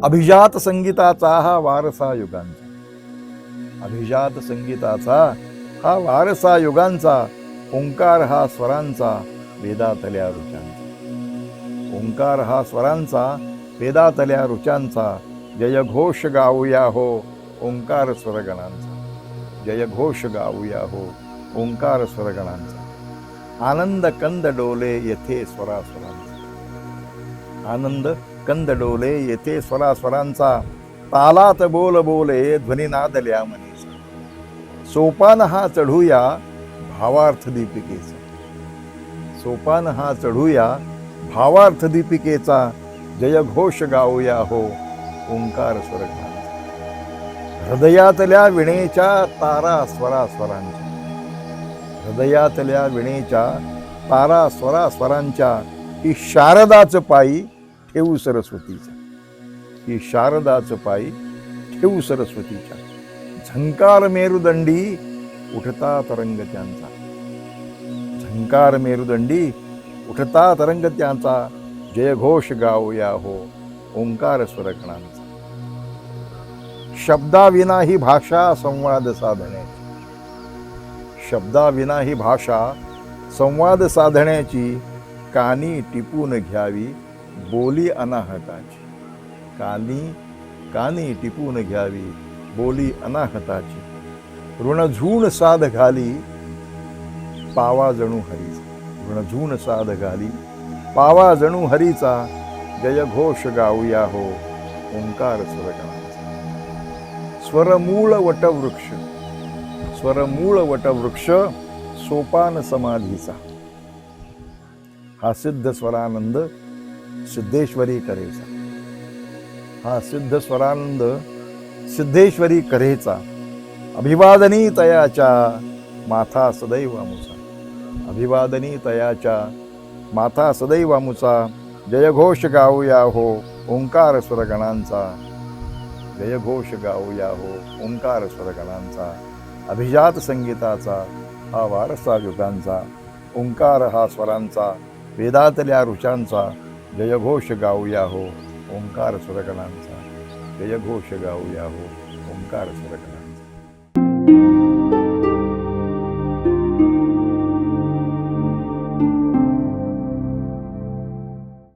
अभिजात संगीताचा हा वारसा युगांचा, अभिजात संगीताचा हा वारसा युगांचा, ओंकार हा स्वरांचा वेदातल्या रुचांचा, ओंकार हा स्वरांचा वेदातल्या रुचांचा, जयघोष गाऊया हो ओंकार स्वरगणांचा, जयघोष गाऊया हो ओंकार स्वरगणांचा, आनंद कंद डोले येथे स्वरास्वरांचा, आनंद कंद डोले येथे स्वरास्वरांचा, तालात बोल बोले ध्वनिनादल्या मनीचा, सोपान हा चढूया भावार्थ दीपिकेचा, सोपान हा चढूया भावार्थ दीपिकेचा, जयघोष गाऊया हो ओंकार स्वरगणांचा, हृदयातल्या विणेच्या तारा स्वरास्वरांच्या, हृदयातल्या विणेच्या तारा स्वरास्वरांच्या, ही शारदाच पायी ठेवू सरस्वतीच्या, ही शारदाच पायी ठेवू सरस्वतीच्या, झंकार मेरुदंडी उठता तरंग त्यांचा, झंकार मेरुदंडी उठता तरंग त्यांचा, जयघोष गाऊया हो ओंकार स्वरगणांचा. शब्दाविना ही भाषा संवाद साधण्याची, शब्दाविना ही भाषा संवाद साधण्याची, कानी टिपून घ्यावी बोली अनाहताची, कानी टिपून घ्यावी बोली अनाहताची, ऋणझूण साध घाली पावा जणू हरीचा, ऋणझूण साध घाली पावा जणू हरीचा, जयघोष गाऊया हो ओंकार स्वरगणांचा. स्वरमूळ वटवृक्ष, स्वरमूळ वटवृक्ष सोपान समाधीचा, हा सिद्ध स्वरानंद सिद्धेश्वरी करेचा, हा सिद्ध स्वरानंद सिद्धेश्वरी करेचा, अभिवादनी तयाच्या माथा सदैव आमुचा, अभिवादनी तयाच्या माथा सदैव आमुचा, जयघोष गाऊया हो ओंकार स्वरगणांचा, जयघोष गाऊया हो ओंकार स्वरगणांचा, अभिजात संगीताचा हा वारसा युगांचा, ओंकार हा स्वरांचा वेदातल्या रुचांचा, जयघोष गाऊया हो ओंकार स्वरगणांचा, जयघोष गाऊया हो ओंकार स्वरगणांचा.